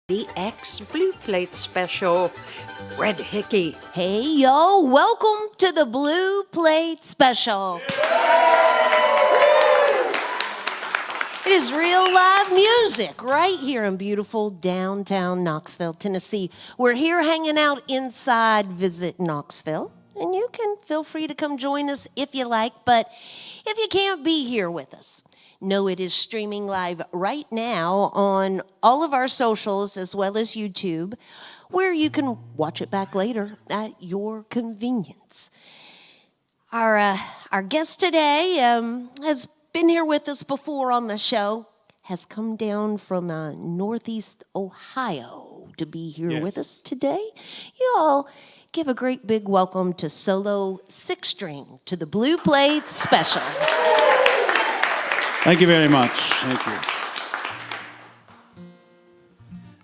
WDVX Blue Plate Special. Red Hickey. Hey, yo, welcome to the Blue Plate Special. It is real live music right here in beautiful downtown Knoxville, Tennessee. We're here hanging out inside Visit Knoxville, and you can feel free to come join us if you like, but if you can't be here with us, know it is streaming live right now on all of our socials as well as YouTube, where you can watch it back later at your convenience. Our guest today has been here with us before on the show, has come down from Northeast Ohio to be here with us today. You all give a great big welcome to solo Sixstring to the Blue Plate Special. Thank you very much. Thank you.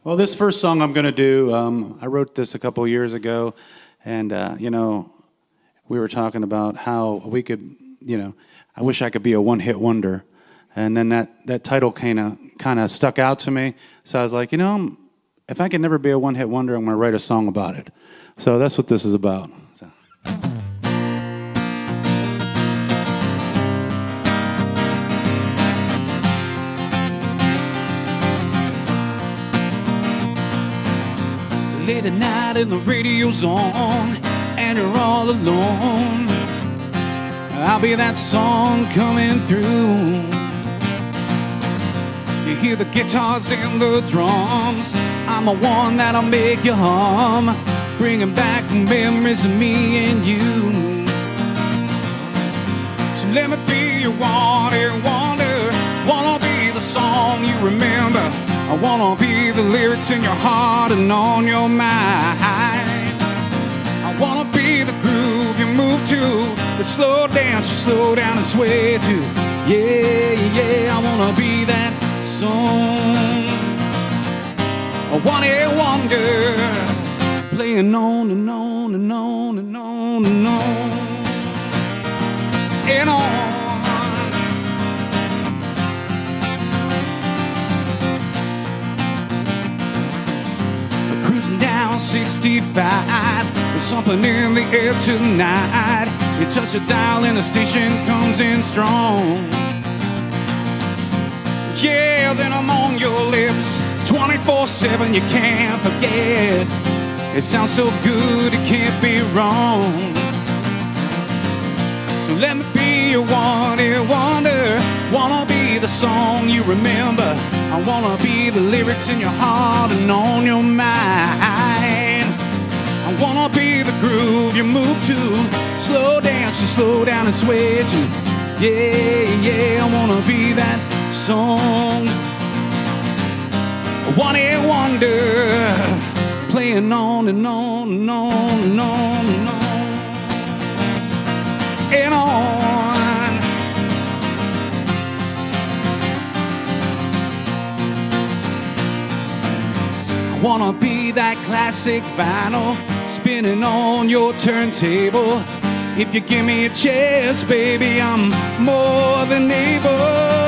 Well, this first song I'm going to do, I wrote this a couple years ago, and, we were talking about how we could, I wish I could be a one-hit wonder. And then that title kind of stuck out to me. So I was like, if I can never be a one-hit wonder, I'm going to write a song about it. So that's what this is about. So. Late at night and the radio's on, and you're all alone. I'll be that song coming through. You hear the guitars and the drums. I'm the one that'll make you hum, bringing back memories of me and you. So let me be your one-hit wonder. Wanna be the song you remember. I wanna be the lyrics in your heart and on your mind. I wanna be the groove you move to, the slow dance you slow down and sway to. Yeah, I wanna be that song. A one-hit wonder, playing on and on and on and on and on and on. Cruising down 65, there's something in the air tonight. You touch a dial and the station comes in strong. Yeah, then I'm on your lips 24/7, you can't forget. It sounds so good, it can't be wrong. So let me be your one-hit wonder. Wanna be the song you remember. I wanna be the lyrics in your heart and on your mind. I wanna be the groove you move to, slow dance you slow down and sway to. Yeah, I wanna be that song. A one-hit wonder, playing on and on and on and on and on and on. I wanna be that classic vinyl spinning on your turntable. If you give me a chance, baby, I'm more than able.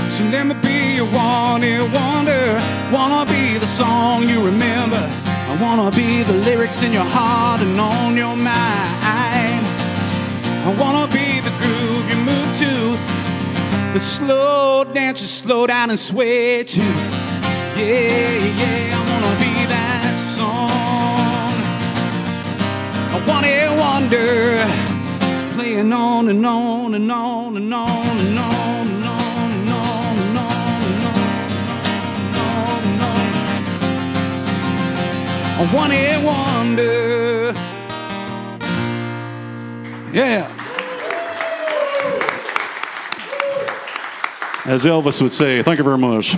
So let me be your one-hit wonder. Wanna be the song you remember. I wanna be the lyrics in your heart and on your mind. I wanna be the groove you move to, the slow dance you slow down and sway to. Yeah, I wanna be that song. A one-hit wonder, playing on and on and on and on and on and on. A one-hit wonder. Yeah. As Elvis would say, thank you very much.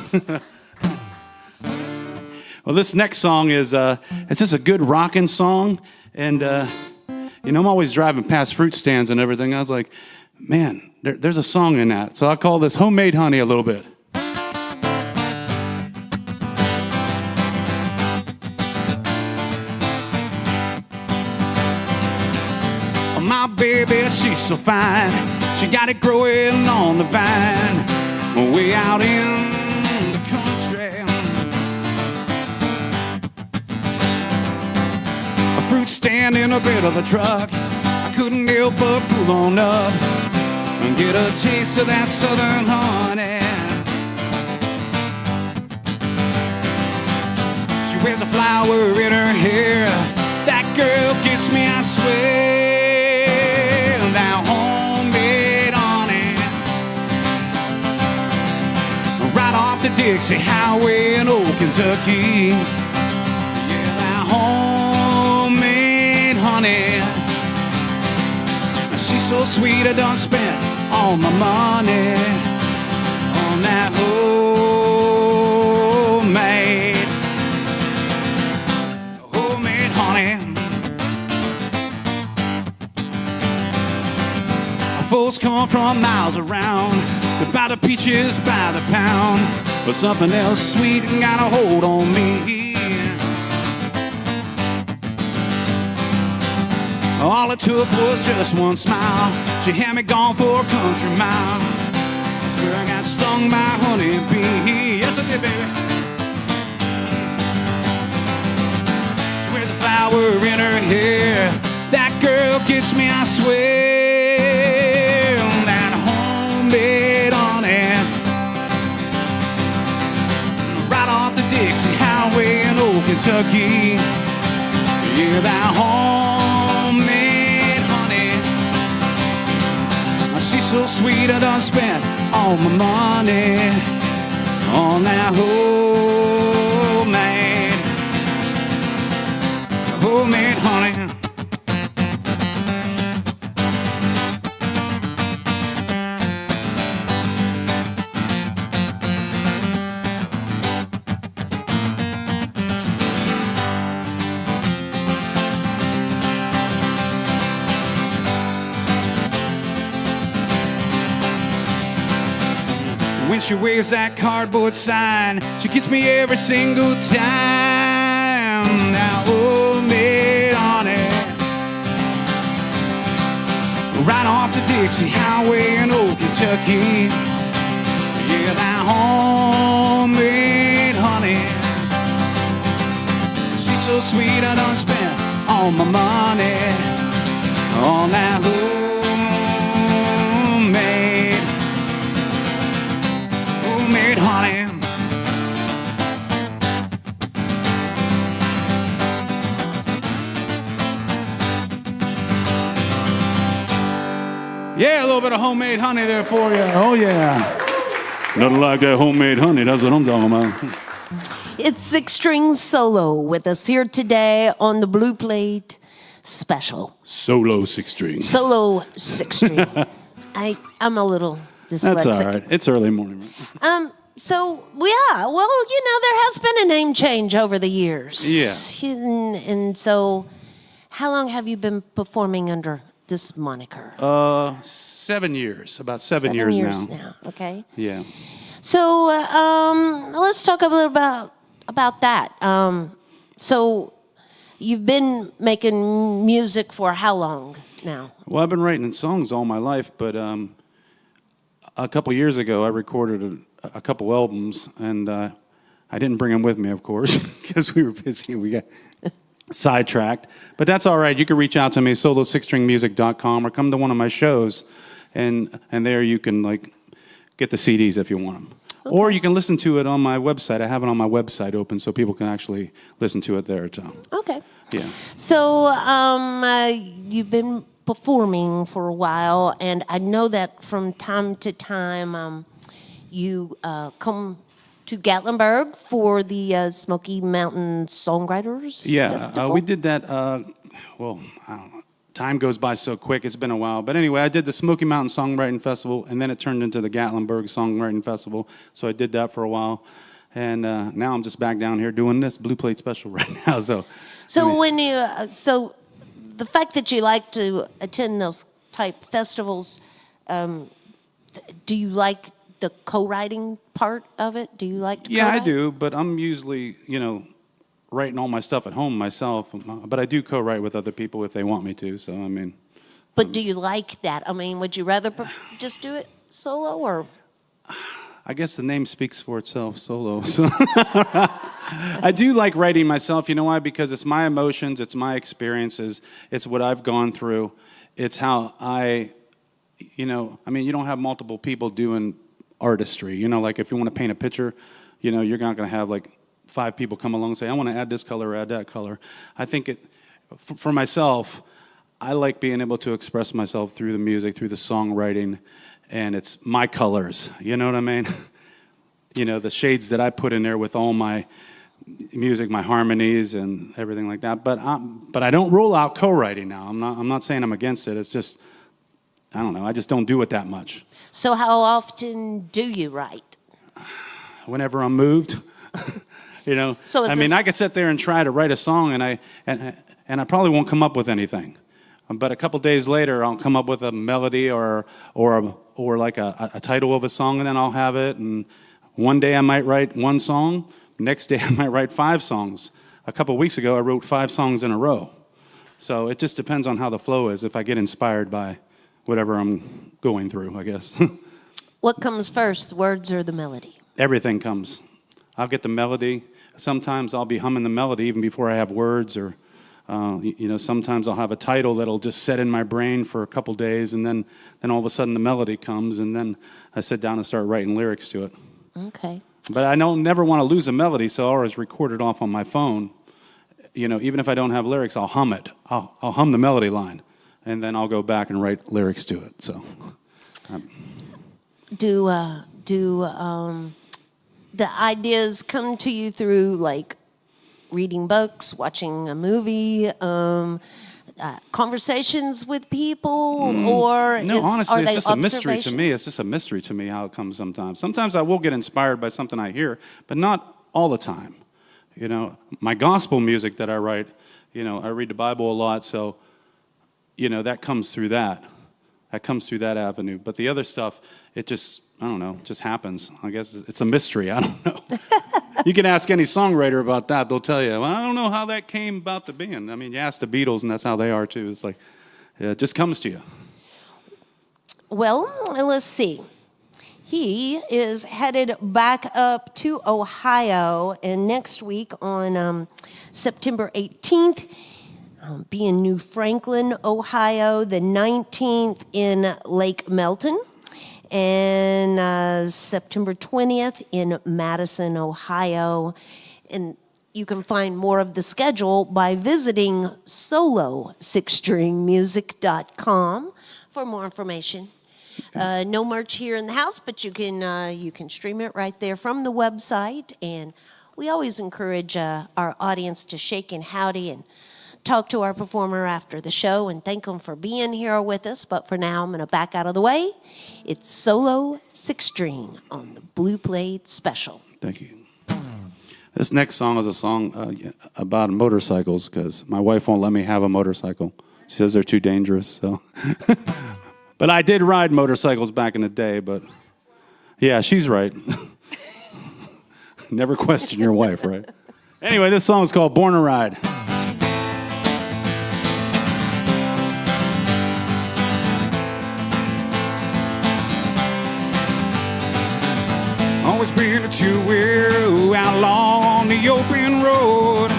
Well, this next song is it's just a good rocking song, and I'm always driving past fruit stands and everything. I was like, Man, there's a song in that. So I call this Homemade Honey a little bit. My baby, she's so fine. She got it growing on the vine, way out in the country. A fruit stand in a bed of a truck. I couldn't help but pull on up and get a taste of that southern honey. She wears a flower in her hair. That girl gets me, I swear. Now homemade honey, right off the Dixie Highway in old Kentucky. Yeah, that homemade honey. She's so sweet, I done spent all my money on that homemade honey. Folks come from miles around. They buy the peaches by the pound, but something else sweet got a hold on me. All it took was just one smile. She had me gone for a country mile. I swear I got stung by a honeybee. Yes, I did, baby. She wears a flower in her hair. That girl gets me, I swear. That homemade honey, right off the Dixie Highway in old Kentucky. Yeah, that homemade honey. She's so sweet, I done spent all my money on that homemade honey. When she waves that cardboard sign, she gets me every single time. Now homemade honey, right off the Dixie Highway in old Kentucky. Yeah, that homemade honey. She's so sweet, I done spent all my money on that homemade honey. Yeah, a little bit of homemade honey there for you. Oh yeah. Nothing like that homemade honey, that's what I'm talking about. It's Sixstring Solo with us here today on the Blue Plate Special. Solo Sixstring. Solo Sixstring. I'm a little dyslexic. That's all right. It's early morning. Right? So, yeah, well, there has been a name change over the years. Yeah. And so, how long have you been performing under this moniker? 7 years. About 7 years now. Okay. Yeah. So, let's talk a little about that. So, you've been making music for how long now? Well, I've been writing songs all my life, but a couple years ago, I recorded a couple albums, and I didn't bring them with me, of course, because we were busy. We got sidetracked. But that's all right. You can reach out to me, solosixstringmusic.com, or come to one of my shows, and there you can get the CDs if you want them. Okay. Or you can listen to it on my website. I have it on my website open so people can actually listen to it there too. Okay. Yeah. So you've been performing for a while, and I know that from time to time you come to Gatlinburg for the Smoky Mountain Songwriters Festival. We did that, I don't know. Time goes by so quick, it's been a while. But anyway, I did the Smoky Mountain Songwriting Festival, and then it turned into the Gatlinburg Songwriting Festival. So I did that for a while. And now I'm just back down here doing this Blue Plate Special right now. So the fact that you like to attend those type festivals, do you like the co-writing part of it? Do you like to Yeah, co-write? I do, but I'm usually, writing all my stuff at home myself. But I do co-write with other people if they want me to. So, I mean. But do you like that? I mean, would you rather just do it solo or? I guess the name speaks for itself, solo. So I do like writing myself. You know why? Because it's my emotions, it's my experiences, it's what I've gone through. It's how you don't have multiple people doing artistry. Like if you want to paint a picture, you're not going to have like 5 people come along and say, I want to add this color or add that color. I think for myself, I like being able to express myself through the music, through the songwriting, and it's my colors. You know what I mean? The shades that I put in there with all my music, my harmonies, and everything like that. But I don't rule out co-writing now. I'm not saying I'm against it. It's just, I don't know. I just don't do it that much. So how often do you write? Whenever I'm moved. So I could sit there and try to write a song, and I probably won't come up with anything. But a couple days later, I'll come up with a melody or like a title of a song, and then I'll have it. And one day I might write 1 song. Next day I might write 5 songs. A couple weeks ago, I wrote 5 songs in a row. So it just depends on how the flow is. If I get inspired by whatever I'm going through, I guess. What comes first, words or the melody? Everything comes. I'll get the melody. Sometimes I'll be humming the melody even before I have words, or sometimes I'll have a title that'll just set in my brain for a couple days, and then all of a sudden the melody comes, and then I sit down and start writing lyrics to it. Okay. But I never want to lose a melody, so I always record it off on my phone. Even if I don't have lyrics, I'll hum it. I'll hum the melody line, and then I'll go back and write lyrics to it. So, do the ideas come to you through like reading books, watching a movie, conversations with people, or no, honestly, it's just a mystery to observations? me. It's just a mystery to me how it comes sometimes. Sometimes I will get inspired by something I hear, but not all the time. My gospel music that I write, I read the Bible a lot, so, that comes through that. That comes through that avenue. But the other stuff, it just, I don't know, just happens. I guess it's a mystery. I don't know. You can ask any songwriter about that. They'll tell you, well, I don't know how that came about to being. I mean, you ask the Beatles, and that's how they are, too. It's like, yeah, it just comes to you. Well, let's see. He is headed back up to Ohio, and next week on September 18th, be in New Franklin, Ohio, the 19th in Lake Melton, and September 20th in Madison, Ohio. And you can find more of the schedule by visiting solo6stringmusic.com for more information. No merch here in the house, but you can stream it right there from the website. And we always encourage our audience to shake and howdy and talk to our performer after the show and thank them for being here with us. But for now, I'm going to back out of the way. It's Solo 6-String on the Blue Plate Special. Thank you. This next song is a song about motorcycles, because my wife won't let me have a motorcycle. She says they're too dangerous. So, but I did ride motorcycles back in the day. But yeah, she's right. Never question your wife, right? Anyway, this song is called "Born to Ride." Always been a two-wheel outlaw on the open road.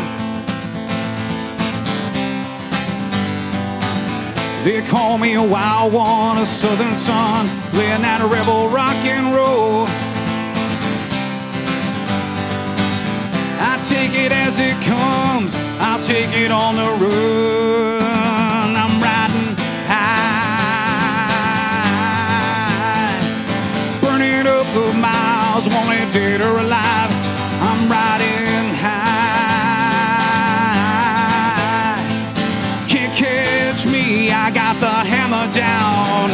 They call me a wild one, a southern son, laying out a rebel rock and roll. I take it as it comes, I'll take it on the run. I'm riding high, burning up the miles, wanting dead or alive. I'm riding high, can't catch me, I got the hammer down.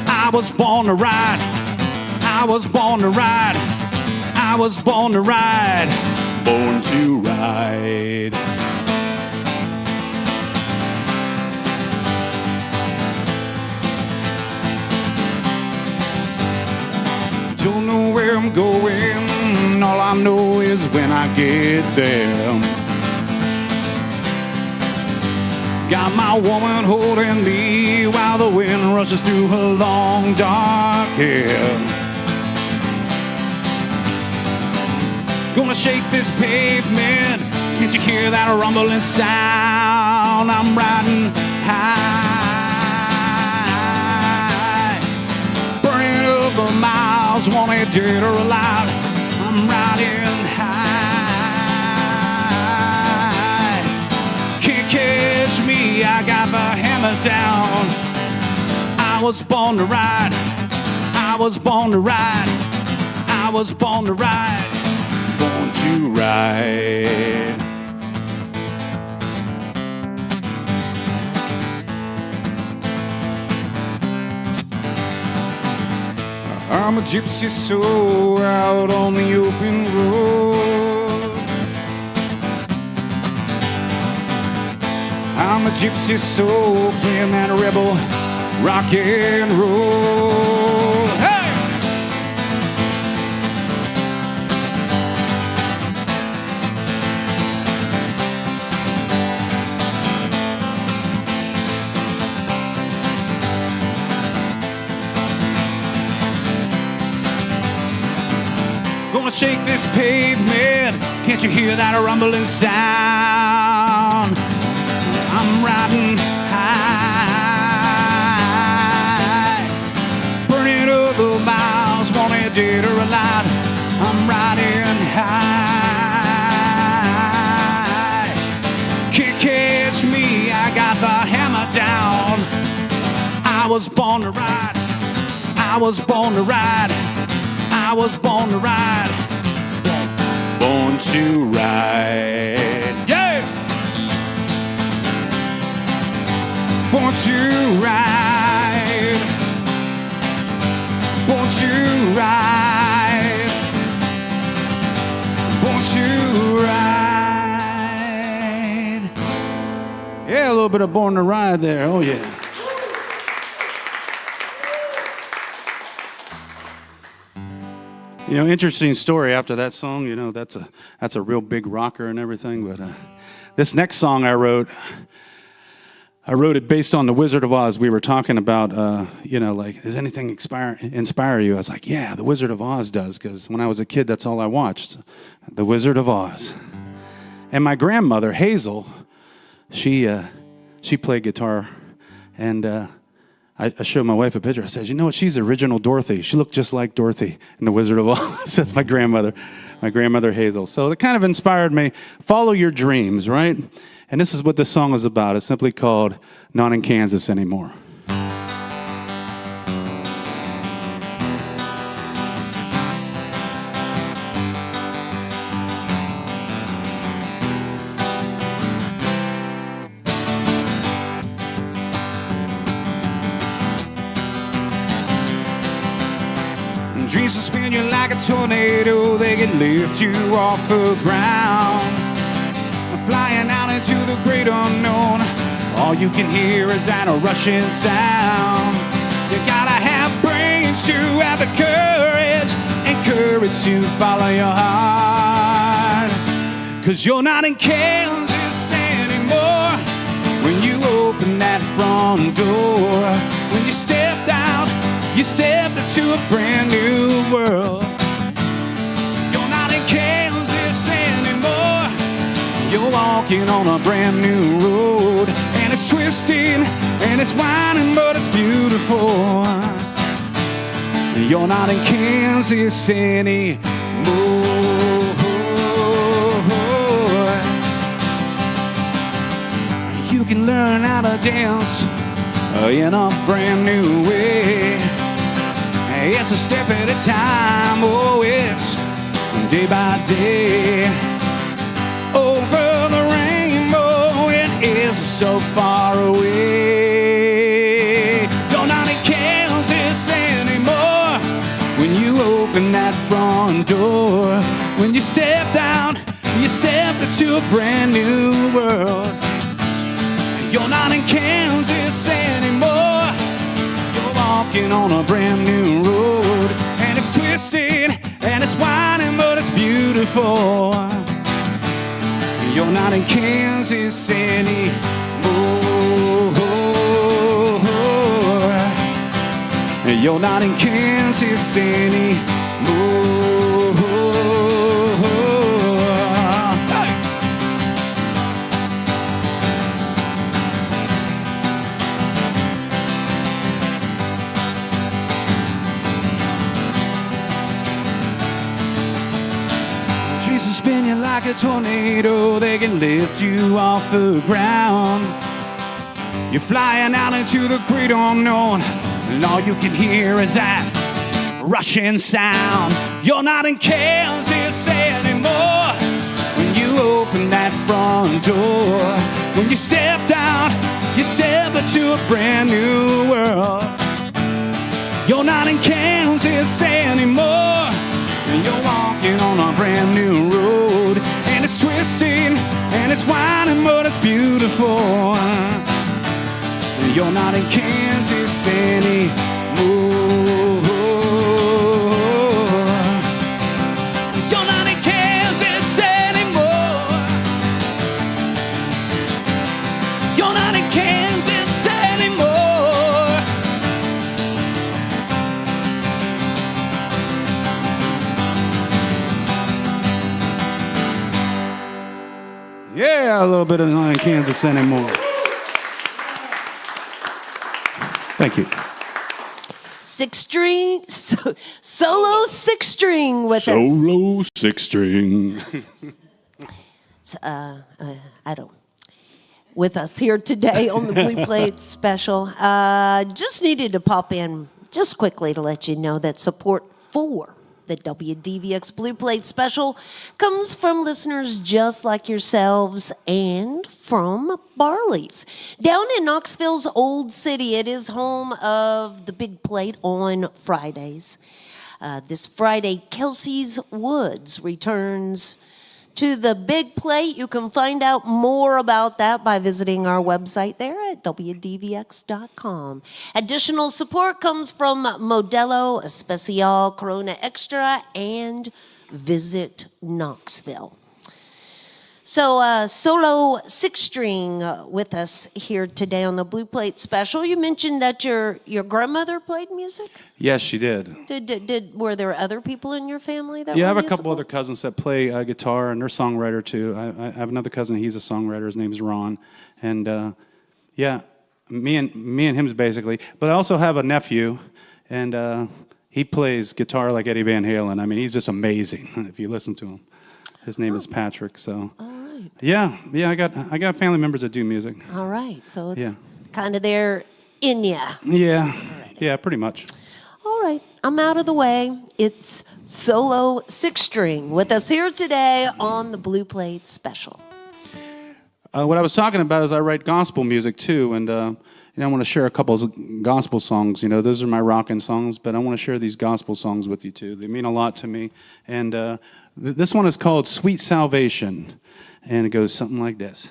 I was born to ride, I was born to ride, I was born to ride, born to ride. I'm going. All I know is when I get there. Got my woman holding me while the wind rushes through her long dark hair. Gonna shake this pavement. Can't you hear that rumbling sound? I'm riding high, burning over miles, wanted dead or alive. I'm riding high. Can't catch me, I got the hammer down. I was born to ride. I was born to ride. I was born to ride. Born to ride. I'm a gypsy soul out on the open road. I'm a gypsy soul playing that rebel rock and roll. Hey! Gonna shake this pavement. Can't you hear that rumbling sound? I'm riding high, burning over miles, wanted dead or alive. I'm riding high. Can't catch me, I got the hammer down. I was born to ride. I was born to ride. I was born to ride. Born to ride. Yeah! Born to ride. Born to ride. Born to ride. Yeah, a little bit of Born to Ride there. Oh, yeah. You know, interesting story after that song. You know, that's a real big rocker and everything. But this next song I wrote it based on The Wizard of Oz. We were talking about, you know, like, does anything inspire you? I was like, yeah, The Wizard of Oz does, because when I was a kid, that's all I watched, The Wizard of Oz. And my grandmother, Hazel, she played guitar, and I showed my wife a picture. I said, you know what? She's the original Dorothy. She looked just like Dorothy in The Wizard of Oz. That's my grandmother Hazel. So it kind of inspired me. Follow your dreams, right? And this is what this song is about. It's simply called Not in Kansas Anymore. Dreams will spin you like a tornado. They can lift you off the ground. Flying out into the great unknown. All you can hear is that rushing sound. You gotta have brains to have the courage, and courage to follow your heart. 'Cause you're not in Kansas anymore when you open that front door. When you stepped out, you stepped into a brand new world. You're not in Kansas anymore. You're walking on a brand new road. And it's twisting and it's winding, but it's beautiful. You're not in Kansas anymore. You can learn how to dance in a brand new way. It's a step at a time, oh, it's day by day. Over the rainbow, it is so far away. You're not in Kansas anymore when you open that front door. When you step down, you step into a brand new world. You're not in Kansas anymore. You're walking on a brand new road. And it's twisted and it's whining, but it's beautiful. You're not in Kansas anymore. You're not in Kansas anymore. Hey! Jesus spin you like a tornado, they can lift you off the ground. You're flying out into the great unknown, and all you can hear is that rushing sound. You're not in Kansas anymore. When you open that front door, when you stepped out, you step into a brand new world. You're not in Kansas anymore. You're walking on a brand new road, and it's twisting and it's winding, but it's beautiful. You're not in Kansas anymore. You're not in Kansas anymore. You're not in Kansas anymore. Yeah, a little bit of not in Kansas anymore. Thank you. Sixstring, solo sixstring with us. Solo sixstring. With us here today on the Blue Plate Special. Just needed to pop in just quickly to let you know that support for the WDVX Blue Plate Special comes from listeners just like yourselves and from Barley's. Down in Knoxville's Old City, it is home of the Big Plate on Fridays. This Friday, Kelsey's Woods returns to the Big Plate. You can find out more about that by visiting our website there at WDVX.com. Additional support comes from Modelo Especial, Corona Extra, and Visit Knoxville. So, solo six-string with us here today on the Blue Plate Special. You mentioned that your grandmother played music? Yes, she did. Were there other people in your family that Yeah, I were have a musical? couple other cousins that play guitar, and they're songwriter too. I have another cousin, he's a songwriter, his name's Ron. And yeah, me and him's basically. But I also have a nephew, and he plays guitar like Eddie Van Halen. I mean, he's just amazing if you listen to him. His name is Patrick, so. All right. Yeah, I got family members that do music. All right, so it's kind of there in ya. Yeah, pretty much. All right, I'm out of the way. It's solo six-string with us here today on the Blue Plate Special. What I was talking about is I write gospel music too, and I want to share a couple of gospel songs. Those are my rockin' songs, but I want to share these gospel songs with you too. They mean a lot to me, and this one is called Sweet Salvation, and it goes something like this.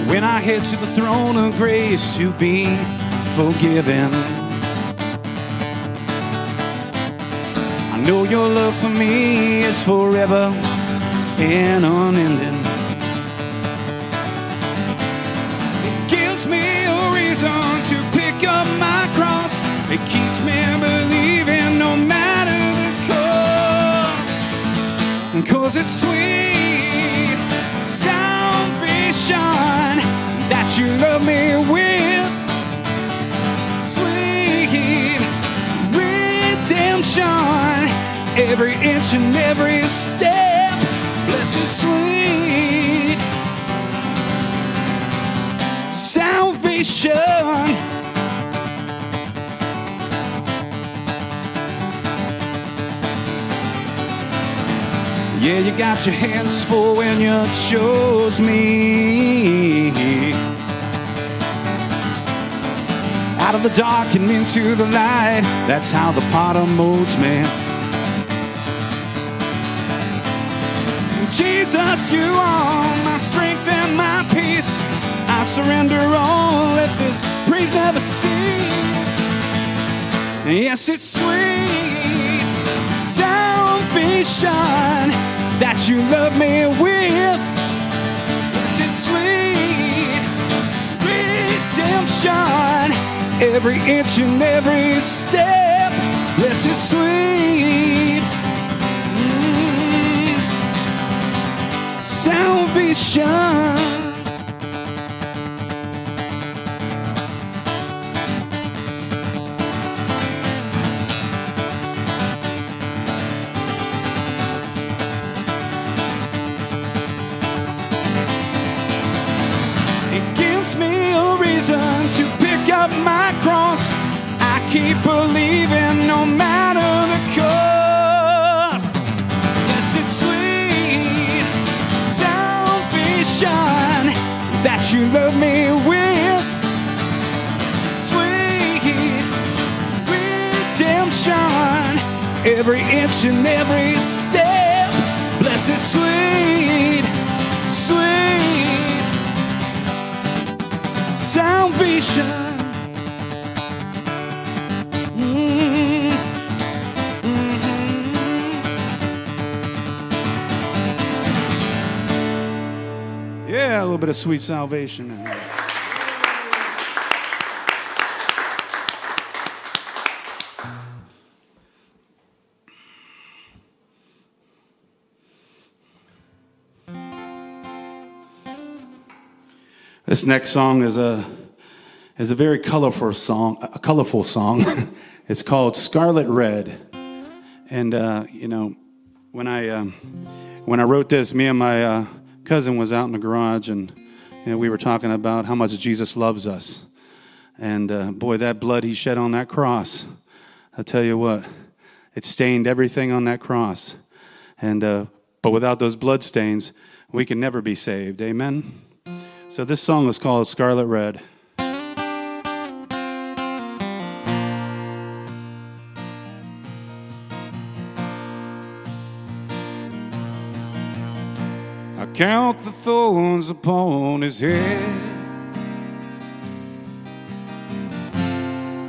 When I head to the throne of grace to be forgiven, I know your love for me is forever and unending. It gives me a reason to pick up my cross. It keeps me believing no matter the cost. 'Cause it's sweet salvation that you love me with. Sweet redemption, every inch and every step. Blessed sweet salvation. Yeah, you got your hands full when you chose me. I out of the dark and into the light. That's how the potter molds me. Jesus, you are my strength and my peace. I surrender all, let this praise never cease. Yes, it's sweet salvation that you love me with. Yes, it's sweet redemption, every inch and every step. Yes, it's sweet salvation. To pick up my cross, I keep believing no matter the cost. Yes, it's sweet salvation that you love me with. Sweet redemption, every inch and every step. Blessed sweet, sweet salvation. Yeah, a little bit of sweet salvation. This next song is a very colorful song. It's called Scarlet Red. And you know, when I wrote this, me and my cousin was out in the garage, and you know, we were talking about how much Jesus loves us. And boy, that blood he shed on that cross, I'll tell you what, it stained everything on that cross. And but without those blood stains, we can never be saved. Amen. So this song is called Scarlet Red. I count the thorns upon his head,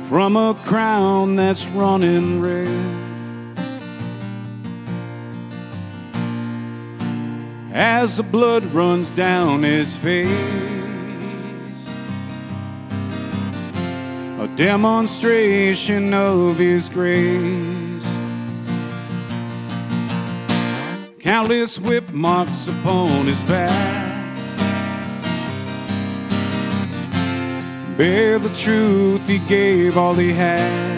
from a crown that's running red. As the blood runs down his face, a demonstration of his grace. Countless whip marks upon his back bear the truth he gave all he had.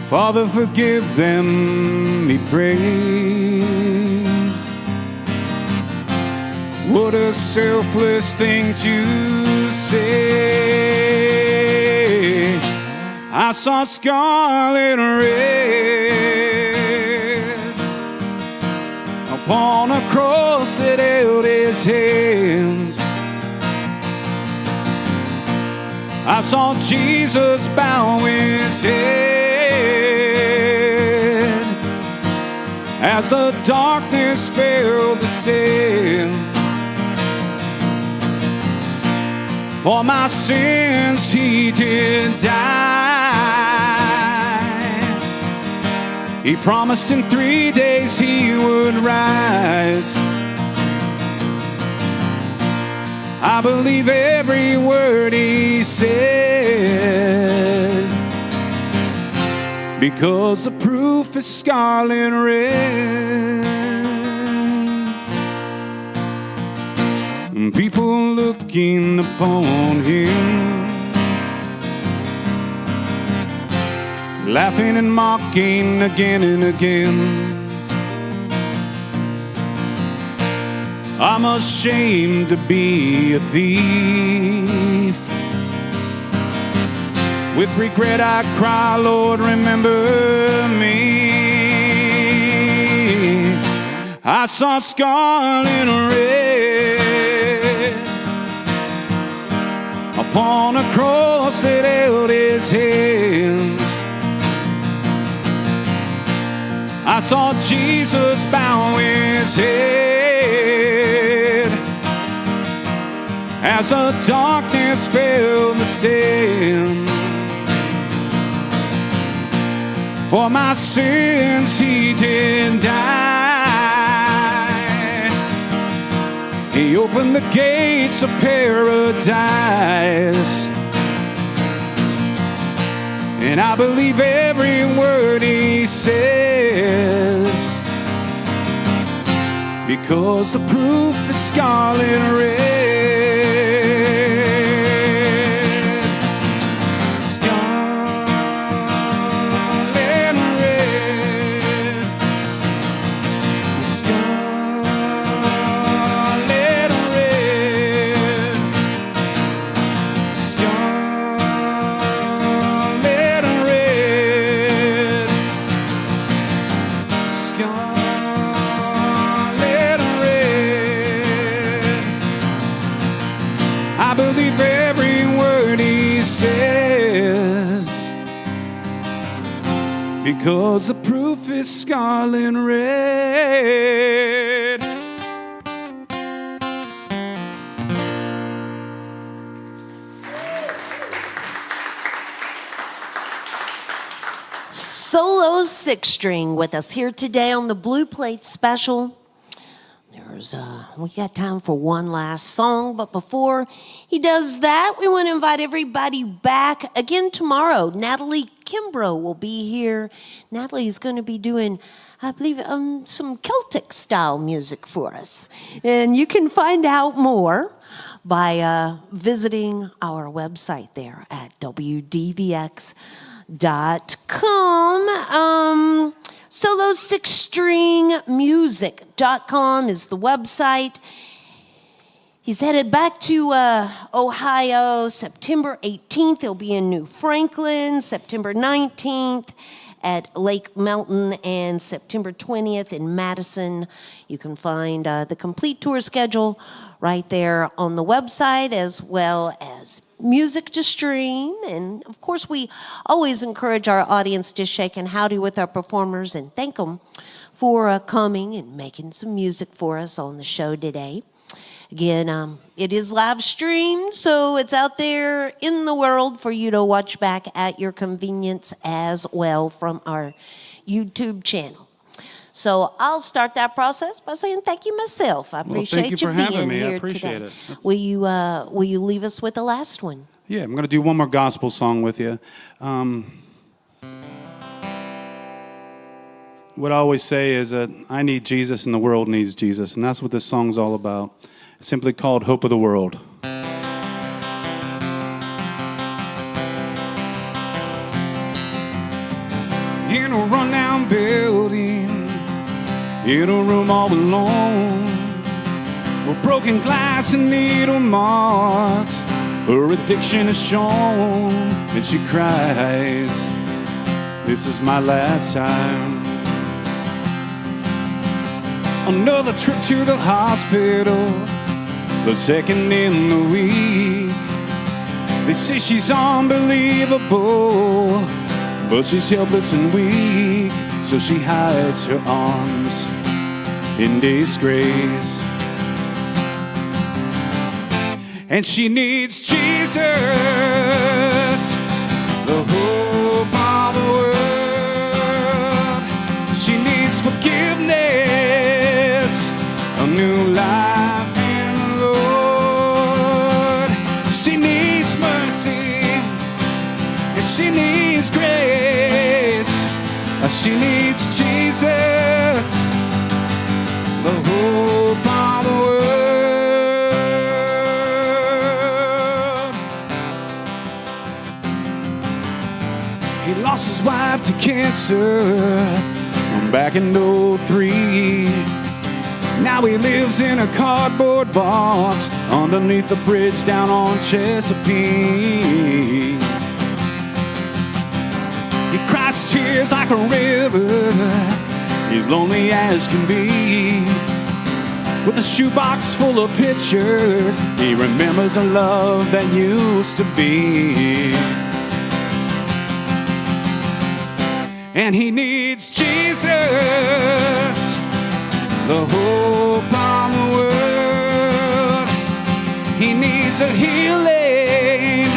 Father, forgive them, he prays. What a selfless thing to say. I saw scarlet red upon a cross that held his hands. I saw Jesus bow his head as the darkness failed to stand. For my sins he did die. He promised in 3 days he would rise. I believe every word he said, because the proof is scarlet red. People looking upon him, laughing and mocking again and again. I'm ashamed to be a thief. With regret I cry, Lord, remember me. I saw scarlet red upon a cross that held his hand. I saw Jesus bow his head as the darkness filled the stand. For my sins he did die. He opened the gates of paradise, and I believe every word he says, because the proof is scarlet red. I believe every word he says, because the proof is scarlet red. Solo Sixstring with us here today on the Blue Plate Special. We got time for one last song, but before he does that, we want to invite everybody back again tomorrow. Natalie Kimbrough will be here. Natalie is going to be doing, I believe, some Celtic style music for us. And you can find out more by visiting our website there at WDVX.com. SoloSixstringMusic.com is the website. He's headed back to Ohio September 18th. He'll be in New Franklin September 19th at Lake Melton, and September 20th in Madison. You can find the complete tour schedule right there on the website, as well as music to stream. And of course, we always encourage our audience to shake and howdy with our performers and thank them for coming and making some music for us on the show today. Again, it is live streamed, so it's out there in the world for you to watch back at your convenience as well from our YouTube channel. So I'll start that process by saying thank you myself. I appreciate thank you for having being me. I here appreciate today. it. Will you leave us with the last one? Yeah, I'm going to do one more gospel song with you. What I always say is that I need Jesus and the world needs Jesus, and that's what this song's all about. It's simply called Hope of the World. In a rundown building, in a room all alone, with broken glass and needle marks, her addiction is shown, and she cries, "This is my last time." Another trip to the hospital, the second in the week. They say she's unbelievable, but she's helpless and weak, so she hides her arms in disgrace. And she needs Jesus, the hope of the world. She needs forgiveness, a new life in the Lord. She needs mercy, and she needs grace. She needs Jesus, the hope of the world. He lost his wife to cancer back in '03. Now he lives in a cardboard box underneath the bridge down on Chesapeake. He cries tears like a river, he's lonely as can be. with a shoebox full of pictures. He remembers a love that used to be. And he needs Jesus, the hope of the world. He needs a healing,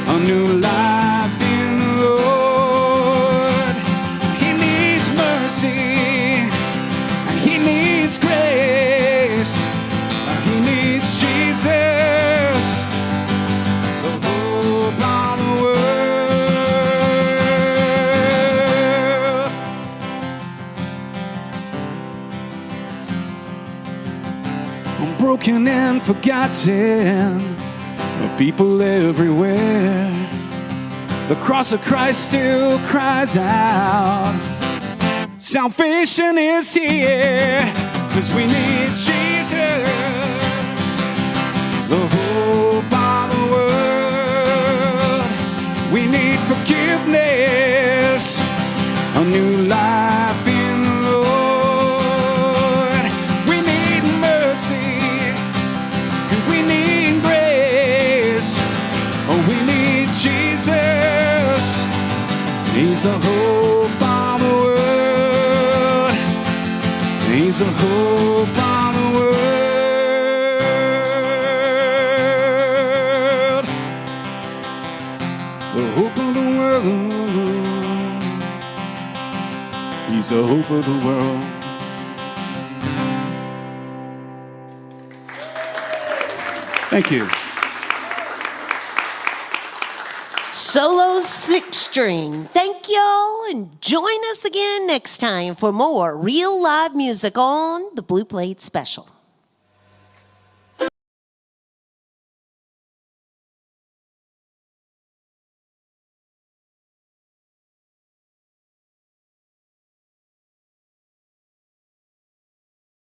a new life in the Lord. He needs mercy, he needs grace, he needs Jesus, the hope of the world. I'm broken and forgotten, but people everywhere. The cross of Christ still cries out. Salvation is here, 'cause we need Jesus, the hope of the world. We need forgiveness, a new life in the Lord. We need mercy, and we need grace. Oh, we need Jesus. He's the hope of the world. He's the hope of the world. The hope of the world. He's the hope of the world. Thank you. Solo Sixstring. Thank y'all, and join us again next time for more real live music on the Blue Plate Special.